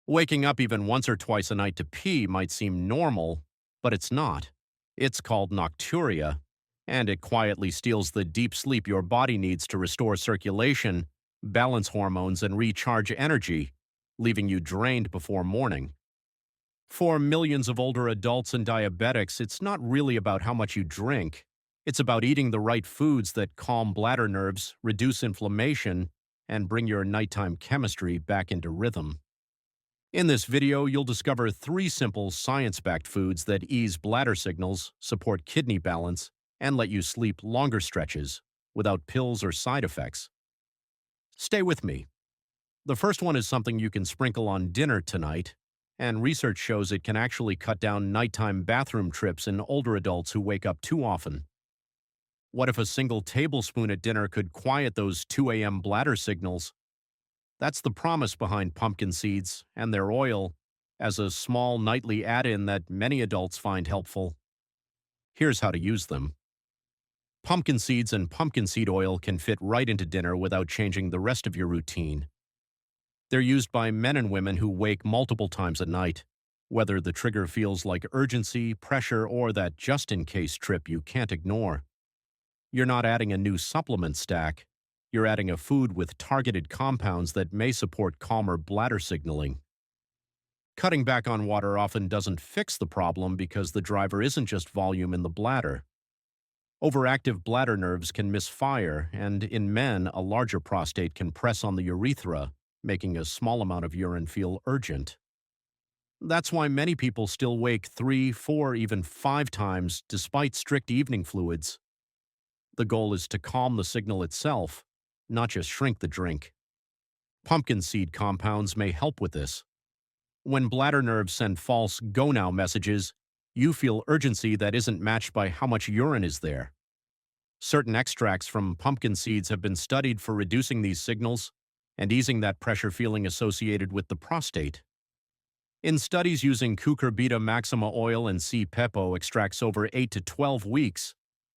Waking up even once or twice a night to pee might seem normal, but it's not. It's called nocturia, and it quietly steals the deep sleep your body needs to restore circulation, balance hormones, and recharge energy, leaving you drained before morning. For millions of older adults and diabetics, it's not really about how much you drink. It's about eating the right foods that calm bladder nerves, reduce inflammation, and bring your nighttime chemistry back into rhythm. In this video, you'll discover 3 simple science-backed foods that ease bladder signals, support kidney balance, and let you sleep longer stretches without pills or side effects. Stay with me. The first one is something you can sprinkle on dinner tonight, and research shows it can actually cut down nighttime bathroom trips in older adults who wake up too often. What if a single tablespoon at dinner could quiet those 2 a.m. bladder signals? That's the promise behind pumpkin seeds and their oil as a small nightly add-in that many adults find helpful. Here's how to use them. Pumpkin seeds and pumpkin seed oil can fit right into dinner without changing the rest of your routine. They're used by men and women who wake multiple times at night, whether the trigger feels like urgency, pressure, or that just-in-case trip you can't ignore. You're not adding a new supplement stack. You're adding a food with targeted compounds that may support calmer bladder signaling. Cutting back on water often doesn't fix the problem because the driver isn't just volume in the bladder. Overactive bladder nerves can misfire, and in men, a larger prostate can press on the urethra, making a small amount of urine feel urgent. That's why many people still wake 3, 4, even 5 times despite strict evening fluids. The goal is to calm the signal itself, not just shrink the drink. Pumpkin seed compounds may help with this. When bladder nerves send false "go now" messages, you feel urgency that isn't matched by how much urine is there. Certain extracts from pumpkin seeds have been studied for reducing these signals and easing that pressure feeling associated with the prostate. In studies using cucurbita maxima oil and C. pepo extracts over 8 to 12 weeks,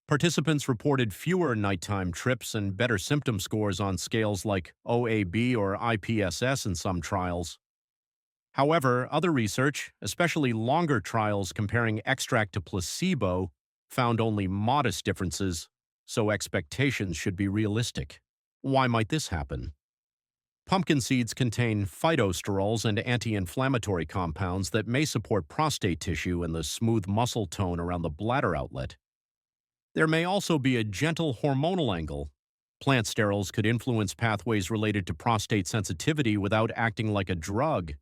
participants reported fewer nighttime trips and better symptom scores on scales like OAB or IPSS in some trials. However, other research, especially longer trials comparing extract to placebo, found only modest differences, so expectations should be realistic. Why might this happen? Pumpkin seeds contain phytosterols and anti-inflammatory compounds that may support prostate tissue and the smooth muscle tone around the bladder outlet. There may also be a gentle hormonal angle. Plant sterols could influence pathways related to prostate sensitivity without acting like a drug.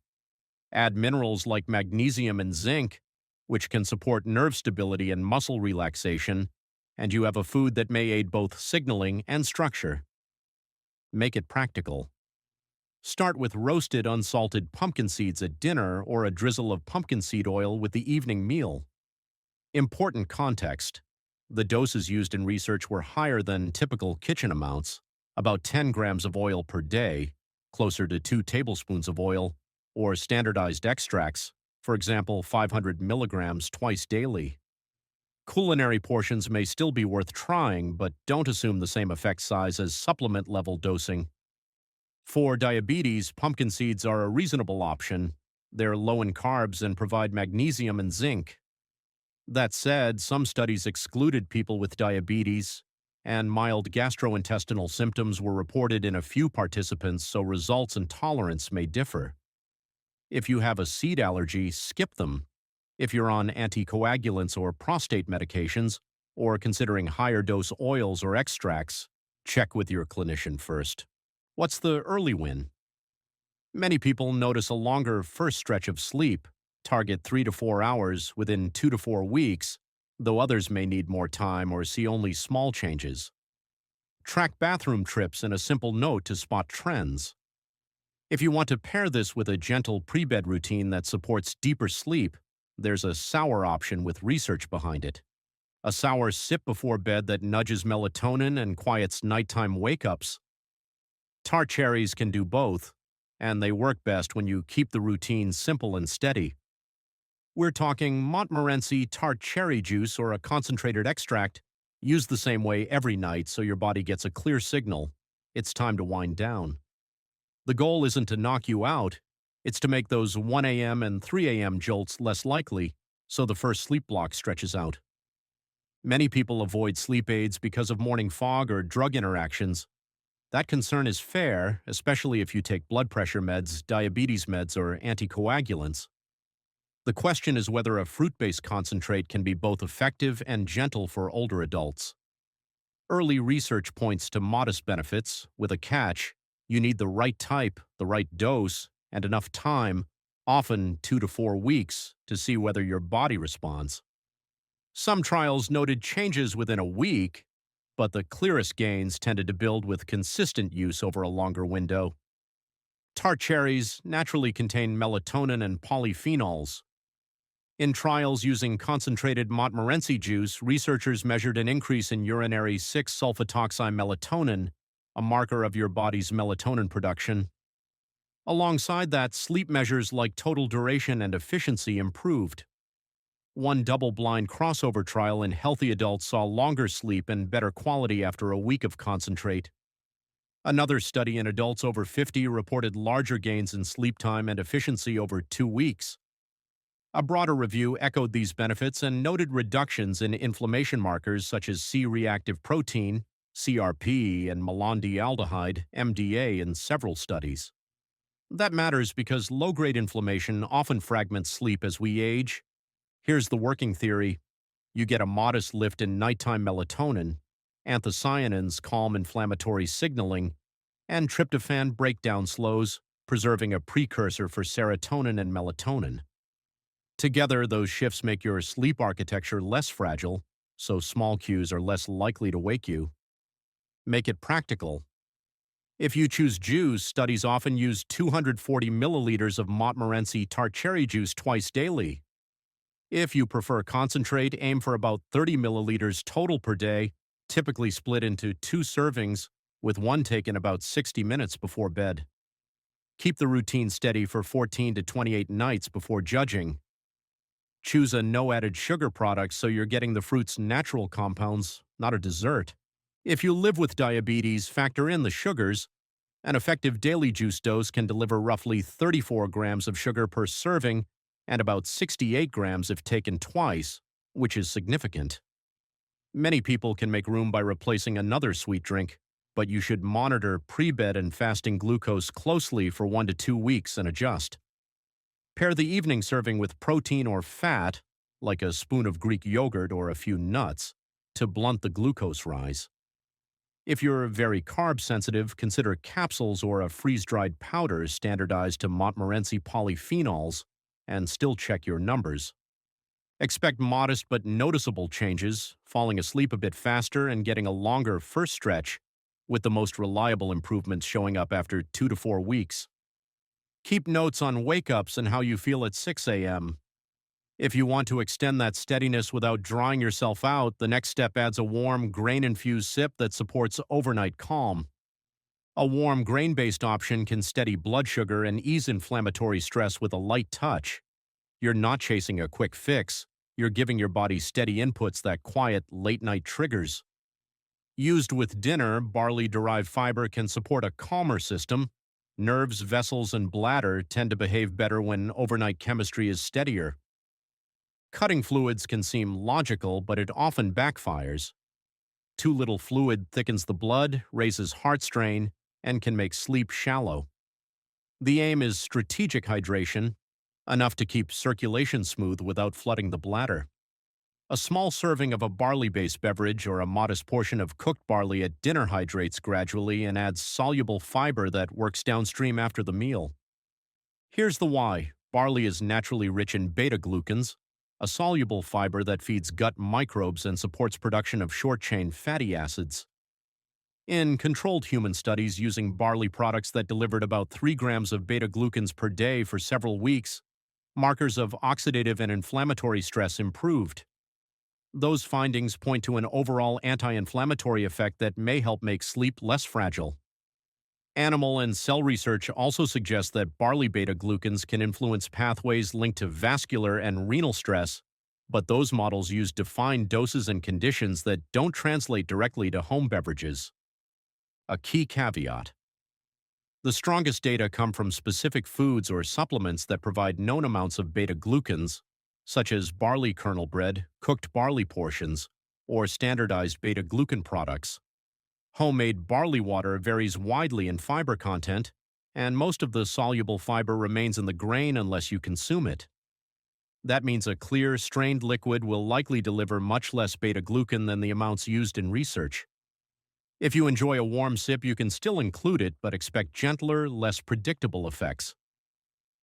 Add minerals like magnesium and zinc, which can support nerve stability and muscle relaxation, and you have a food that may aid both signaling and structure. Make it practical. Start with roasted unsalted pumpkin seeds at dinner or a drizzle of pumpkin seed oil with the evening meal. Important context. The doses used in research were higher than typical kitchen amounts, about 10 grams of oil per day, closer to 2 tablespoons of oil, or standardized extracts, for example 500 milligrams twice daily. Culinary portions may still be worth trying, but don't assume the same effect size as supplement-level dosing. For diabetes, pumpkin seeds are a reasonable option. They're low in carbs and provide magnesium and zinc. That said, some studies excluded people with diabetes, and mild gastrointestinal symptoms were reported in a few participants, so results and tolerance may differ. If you have a seed allergy, skip them. If you're on anticoagulants or prostate medications, or considering higher dose oils or extracts, check with your clinician first. What's the early win? Many people notice a longer first stretch of sleep, target 3 to 4 hours within 2 to 4 weeks, though others may need more time or see only small changes. Track bathroom trips and a simple note to spot trends. If you want to pair this with a gentle pre-bed routine that supports deeper sleep, there's a sour option with research behind it. A sour sip before bed that nudges melatonin and quiets nighttime wake-ups. Tart Cherries can do both, and they work best when you keep the routine simple and steady. We're talking Montmorency Tart Cherry juice or a concentrated extract, used the same way every night so your body gets a clear signal. It's time to wind down. The goal isn't to knock you out, It's to make those 1 a.m. and 3 a.m. jolts less likely, so the first sleep block stretches out. Many people avoid sleep aids because of morning fog or drug interactions. That concern is fair, especially if you take blood pressure meds, diabetes meds, or anticoagulants. The question is whether a fruit-based concentrate can be both effective and gentle for older adults. Early research points to modest benefits, with a catch: you need the right type, the right dose, and enough time, often 2 to 4 weeks, to see whether your body responds. Some trials noted changes within a week, but the clearest gains tended to build with consistent use over a longer window. Tart cherries naturally contain melatonin and polyphenols. In trials using concentrated Montmorency juice, researchers measured an increase in urinary 6-sulfatoxy-melatonin, a marker of your body's melatonin production. Alongside that, sleep measures like total duration and efficiency improved. One double-blind crossover trial in healthy adults saw longer sleep and better quality after a week of concentrate. Another study in adults over 50 reported larger gains in sleep time and efficiency over 2 weeks. A broader review echoed these benefits and noted reductions in inflammation markers such as C-reactive protein, CRP, and malondialdehyde, MDA, in several studies. That matters because low-grade inflammation often fragments sleep as we age. Here's the working theory: you get a modest lift in nighttime melatonin, anthocyanins calm inflammatory signaling, and tryptophan breakdown slows, preserving a precursor for serotonin and melatonin. Together, those shifts make your sleep architecture less fragile, so small cues are less likely to wake you. Make it practical. If you choose juice, studies often use 240 milliliters of Montmorency tart cherry juice twice daily. If you prefer concentrate, aim for about 30 milliliters total per day, typically split into 2 servings, with one taken about 60 minutes before bed. Keep the routine steady for 14 to 28 nights before judging. Choose a no-added sugar product so you're getting the fruit's natural compounds, not a dessert. If you live with diabetes, factor in the sugars. An effective daily juice dose can deliver roughly 34 grams of sugar per serving and about 68 grams if taken twice, which is significant. Many people can make room by replacing another sweet drink, but you should monitor pre-bed and fasting glucose closely for 1 to 2 weeks and adjust. Pair the evening serving with protein or fat, like a spoon of Greek yogurt or a few nuts, to blunt the glucose rise. If you're very carb-sensitive, consider capsules or a freeze-dried powder standardized to Montmorency polyphenols, and still check your numbers. Expect modest but noticeable changes, falling asleep a bit faster and getting a longer first stretch, with the most reliable improvements showing up after 2 to 4 weeks. Keep notes on wake-ups and how you feel at 6 a.m. If you want to extend that steadiness without drying yourself out, the next step adds a warm, grain-infused sip that supports overnight calm. A warm, grain-based option can steady blood sugar and ease inflammatory stress with a light touch. You're not chasing a quick fix. You're giving your body steady inputs that quiet late-night triggers. Used with dinner, barley-derived fiber can support a calmer system. Nerves, vessels, and bladder tend to behave better when overnight chemistry is steadier. Cutting fluids can seem logical, but it often backfires. Too little fluid thickens the blood, raises heart strain, and can make sleep shallow. The aim is strategic hydration, enough to keep circulation smooth without flooding the bladder. A small serving of a barley-based beverage or a modest portion of cooked barley at dinner hydrates gradually and adds soluble fiber that works downstream after the meal. Here's the why. Barley is naturally rich in beta-glucans, a soluble fiber that feeds gut microbes and supports production of short-chain fatty acids. In controlled human studies using barley products that delivered about 3 grams of beta-glucans per day for several weeks, markers of oxidative and inflammatory stress improved. Those findings point to an overall anti-inflammatory effect that may help make sleep less fragile. Animal and cell research also suggests that barley beta-glucans can influence pathways linked to vascular and renal stress, but those models use defined doses and conditions that don't translate directly to home beverages. A key caveat: The strongest data come from specific foods or supplements that provide known amounts of beta-glucans, such as barley kernel bread, cooked barley portions, or standardized beta-glucan products. Homemade barley water varies widely in fiber content, and most of the soluble fiber remains in the grain unless you consume it. That means a clear, strained liquid will likely deliver much less beta-glucan than the amounts used in research. If you enjoy a warm sip, you can still include it, but expect gentler, less predictable effects.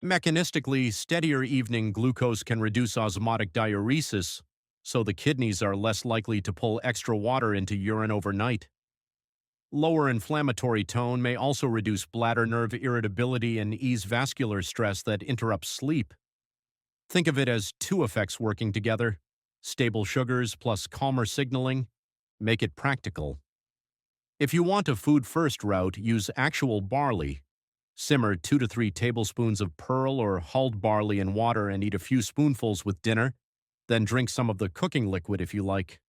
Mechanistically, steadier evening glucose can reduce osmotic diuresis, so the kidneys are less likely to pull extra water into urine overnight. Lower inflammatory tone may also reduce bladder nerve irritability and ease vascular stress that interrupts sleep. Think of it as two effects working together: stable sugars plus calmer signaling. Make it practical. If you want a food-first route, use actual barley. Simmer 2 to 3 tablespoons of pearl or hulled barley in water and eat a few spoonfuls with dinner, then drink some of the cooking liquid if you like.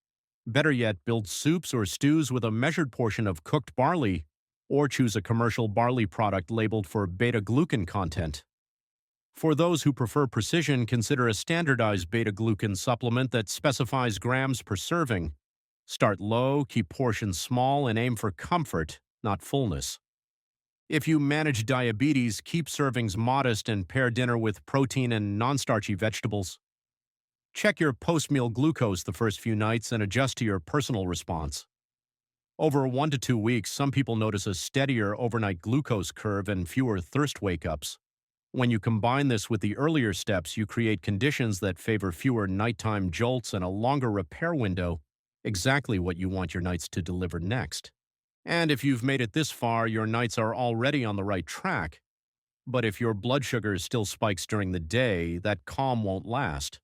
Better yet, build soups or stews with a measured portion of cooked barley, or choose a commercial barley product labeled for beta-glucan content. For those who prefer precision, consider a standardized beta-glucan supplement that specifies grams per serving. Start low, keep portions small, and aim for comfort, not fullness. If you manage diabetes, keep servings modest and pair dinner with protein and non-starchy vegetables. Check your post-meal glucose the first few nights and adjust to your personal response. Over 1 to 2 weeks, some people notice a steadier overnight glucose curve and fewer thirst wake-ups. When you combine this with the earlier steps, you create conditions that favor fewer nighttime jolts and a longer repair window, exactly what you want your nights to deliver next. And if you've made it this far, your nights are already on the right track. But if your blood sugar still spikes during the day, that calm won't last.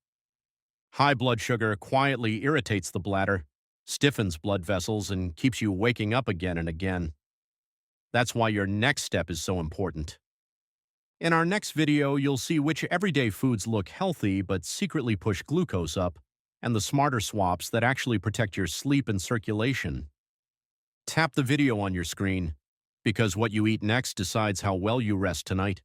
High blood sugar quietly irritates the bladder, stiffens blood vessels, and keeps you waking up again and again. That's why your next step is so important. In our next video, you'll see which everyday foods look healthy but secretly push glucose up, and the smarter swaps that actually protect your sleep and circulation. Tap the video on your screen, because what you eat next decides how well you rest tonight.